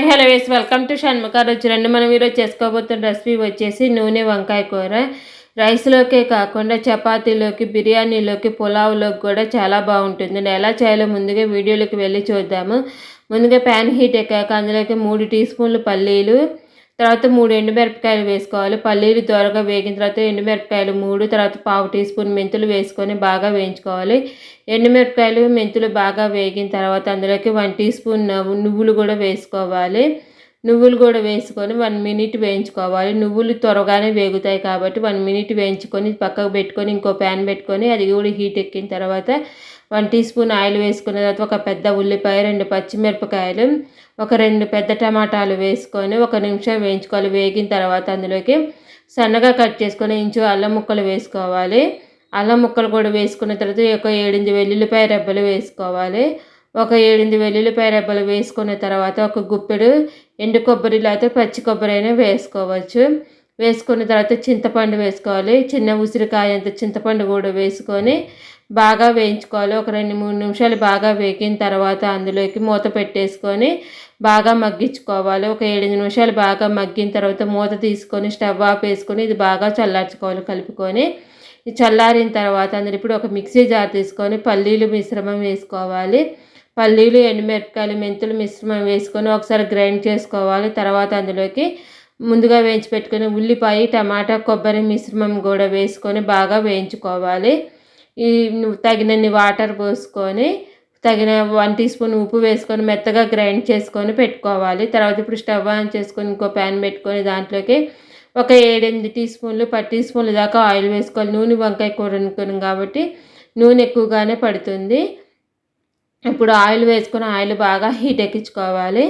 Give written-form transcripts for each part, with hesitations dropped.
Hello ways welcome to Shanmukha రుచి రెండు. మనం ఈరోజు చేసుకోబోతున్న రెసిపీ వచ్చేసి నూనె వంకాయ కూర. రైస్లోకే కాకుండా చపాతీలోకి, బిర్యానీలోకి, పులావ్లోకి కూడా చాలా బాగుంటుంది. ఎలా చేయాలో ముందుగా వీడియోలోకి వెళ్ళి చూద్దాము. ముందుగా ప్యాన్ హీట్ ఎక్కాక అందులోకి 3 టీ స్పూన్లు పల్లీలు, తర్వాత 3 ఎండుమిరపకాయలు వేసుకోవాలి. పల్లీలు త్వరగా వేగిన తర్వాత ఎండుమిరపకాయలు 3, తర్వాత పావు టీ స్పూన్ మెంతులు వేసుకొని బాగా వేయించుకోవాలి. ఎండుమిరపకాయలు, మెంతులు బాగా వేగిన తర్వాత అందులోకి 1 టీ స్పూన్ నువ్వులు కూడా వేసుకోవాలి. నువ్వులు కూడా వేసుకొని 1 మినిట్ వేయించుకోవాలి. నువ్వులు త్వరగానే వేగుతాయి కాబట్టి 1 మినిట్ వేయించుకొని పక్కకు పెట్టుకొని ఇంకో ప్యాన్ పెట్టుకొని అది కూడా హీట్ ఎక్కిన తర్వాత 1 టీ స్పూన్ ఆయిల్ వేసుకున్న తర్వాత ఒక పెద్ద ఉల్లిపాయ, 2 పచ్చిమిరపకాయలు, ఒక 2 పెద్ద టమాటాలు వేసుకొని 1 నిమిషం వేయించుకోవాలి. వేగిన తర్వాత అందులోకి సన్నగా కట్ చేసుకొని ఇంచు అల్లం ముక్కలు వేసుకోవాలి. అల్లం ముక్కలు కూడా వేసుకున్న తర్వాత ఒక 7 వెల్లుల్లిపాయ రెబ్బలు వేసుకోవాలి. ఒక 7 వెల్లుల్లిపాయ రెబ్బలు వేసుకున్న తర్వాత ఒక గుప్పెడు ఎండు కొబ్బరి లేకపోతే పచ్చి కొబ్బరి అయినా వేసుకోవచ్చు. వేసుకున్న తర్వాత చింతపండు వేసుకోవాలి. చిన్న ఉసిరికాయ అంత చింతపండు కూడా వేసుకొని బాగా వేయించుకోవాలి. ఒక 2-3 నిమిషాలు బాగా వేగిన తర్వాత అందులోకి మూత పెట్టేసుకొని బాగా మగ్గించుకోవాలి. ఒక 7 నిమిషాలు బాగా మగ్గిన తర్వాత మూత తీసుకొని స్టవ్ ఆఫ్ వేసుకొని ఇది బాగా చల్లార్చుకోవాలి కలుపుకొని. ఇది చల్లారిన తర్వాత అందులో ఇప్పుడు ఒక మిక్సీ జార్ తీసుకొని పల్లీలు మిశ్రమం వేసుకోవాలి. పల్లీలు, ఎండుమిరపకాయలు, మెంతులు మిశ్రమం వేసుకొని ఒకసారి గ్రైండ్ చేసుకోవాలి. తర్వాత అందులోకి ముందుగా వేయించి పెట్టుకుని ఉల్లిపాయ, టమాటా, కొబ్బరి మిశ్రమం కూడా వేసుకొని బాగా వేయించుకోవాలి. ఈ తగినన్ని వాటర్ పోసుకొని తగిన 1 టీ స్పూన్ ఉప్పు వేసుకొని మెత్తగా గ్రైండ్ చేసుకొని పెట్టుకోవాలి. తర్వాత ఇప్పుడు స్టవ్ ఆన్ చేసుకొని ఇంకో ప్యాన్ పెట్టుకొని దాంట్లోకి ఒక 7-8 టీ స్పూన్లు 10 టీ స్పూన్ల దాకా ఆయిల్ వేసుకోవాలి. నూనె వంకాయ కూర అనుకున్నాం కాబట్టి నూనె ఎక్కువగానే పడుతుంది. ఇప్పుడు ఆయిల్ వేసుకొని ఆయిల్ బాగా హీట్ ఎక్కించుకోవాలి.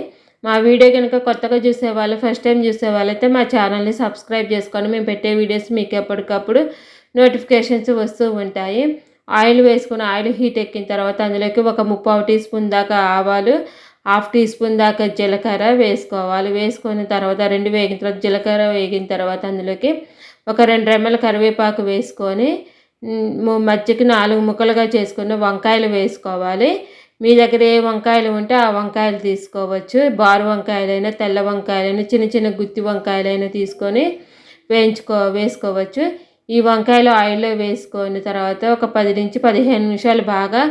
మా వీడియో కనుక కొత్తగా చూసేవాళ్ళు, ఫస్ట్ టైం చూసేవాళ్ళు అయితే మా ఛానల్ని సబ్స్క్రైబ్ చేసుకొని మేము పెట్టే వీడియోస్ మీకు ఎప్పటికప్పుడు నోటిఫికేషన్స్ వస్తూ ఉంటాయి. ఆయిల్ వేసుకొని ఆయిల్ హీట్ ఎక్కిన తర్వాత అందులోకి ఒక 3/4 టీ స్పూన్ దాకా ఆవాలు, 1/2 టీ స్పూన్ దాకా జీలకర్ర వేసుకోవాలి. వేసుకున్న తర్వాత 2 వేగిన తర్వాత జీలకర్ర వేగిన తర్వాత అందులోకి ఒక 2 రెమ్మల కరివేపాకు వేసుకొని మధ్యకి 4 ముక్కలుగా చేసుకున్న వంకాయలు వేసుకోవాలి. మీ దగ్గర ఏ వంకాయలు ఉంటే ఆ వంకాయలు తీసుకోవచ్చు. బారు వంకాయలైనా, తెల్ల వంకాయలైనా, చిన్న చిన్న గుత్తి వంకాయలైనా తీసుకొని వేసుకోవచ్చు. ఈ వంకాయలు ఆయిల్లో వేసుకొని తర్వాత ఒక 10-15 నిమిషాలు బాగా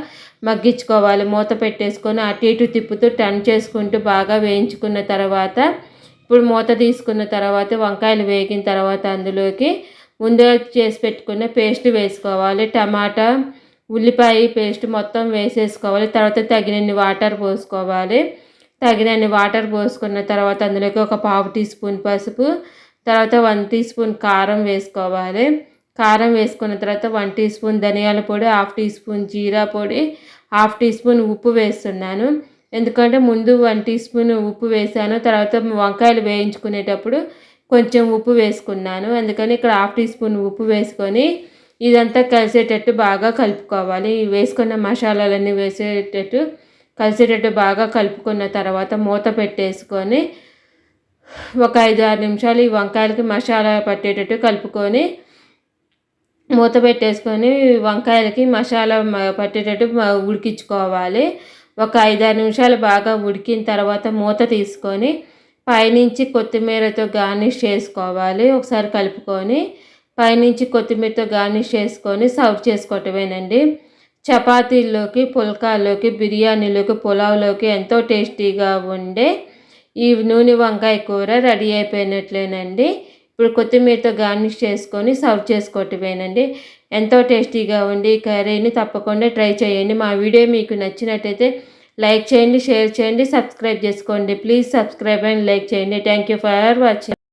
మగ్గించుకోవాలి. మూత పెట్టేసుకొని అటు ఇటు తిప్పుతూ టర్న్ చేసుకుంటూ బాగా వేయించుకున్న తర్వాత ఇప్పుడు మూత తీసుకున్న తర్వాత వంకాయలు వేగిన తర్వాత అందులోకి ముందుగా చేసి పెట్టుకున్న పేస్ట్ వేసుకోవాలి. టమాటా, ఉల్లిపాయ పేస్ట్ మొత్తం వేసేసుకోవాలి. తర్వాత తగినన్ని వాటర్ పోసుకోవాలి. తగినన్ని వాటర్ పోసుకున్న తర్వాత అందులోకి ఒక 1/2 టీ స్పూన్ పసుపు, తర్వాత 1 టీ స్పూన్ కారం వేసుకోవాలి. కారం వేసుకున్న తర్వాత 1 టీ స్పూన్ ధనియాల పొడి, 1/2 టీ స్పూన్ జీరా పొడి, 1/2 టీ స్పూన్ ఉప్పు వేస్తున్నాను. ఎందుకంటే ముందు 1 టీ స్పూన్ ఉప్పు వేసాను, తర్వాత వంకాయలు వేయించుకునేటప్పుడు కొంచెం ఉప్పు వేసుకున్నాను. అందుకని ఇక్కడ 1/2 టీ స్పూన్ ఉప్పు వేసుకొని ఇదంతా కలిసేటట్టు బాగా కలుపుకోవాలి. వేసుకున్న మసాలాలన్నీ వేసేటట్టు కలిసేటట్టు బాగా కలుపుకున్న తర్వాత మూత పెట్టేసుకొని ఒక 5-6 నిమిషాలు ఈ వంకాయలకి మసాలా పట్టేటట్టు కలుపుకొని మూత పెట్టేసుకొని వంకాయలకి మసాలా పట్టేటట్టు ఉడికించుకోవాలి. ఒక 5-6 నిమిషాలు బాగా ఉడికిన తర్వాత మూత తీసుకొని పైనుంచి కొత్తిమీరతో గార్నిష్ చేసుకోవాలి. ఒకసారి కలుపుకొని పైనుంచి కొత్తిమీరతో గార్నిష్ చేసుకొని సర్వ్ చేసుకోవటమేనండి. చపాతీల్లోకి, పుల్కాల్లోకి, బిర్యానీలోకి, పులావ్లోకి ఎంతో టేస్టీగా ఉండే ఈ నూనె వంకాయ కూర రెడీ అయిపోయినట్లేనండి. ఇప్పుడు కొత్తిమీరతో గార్నిష్ చేసుకొని సర్వ్ చేసుకోవటమేనండి. ఎంతో టేస్టీగా ఉండి ఈ కర్రీని తప్పకుండా ట్రై చేయండి. మా వీడియో మీకు నచ్చినట్టయితే లైక్ చేయండి, షేర్ చేయండి, సబ్స్క్రైబ్ చేసుకోండి. ప్లీజ్ సబ్స్క్రైబ్ అండ్ లైక్ చేయండి. Thank you for watching.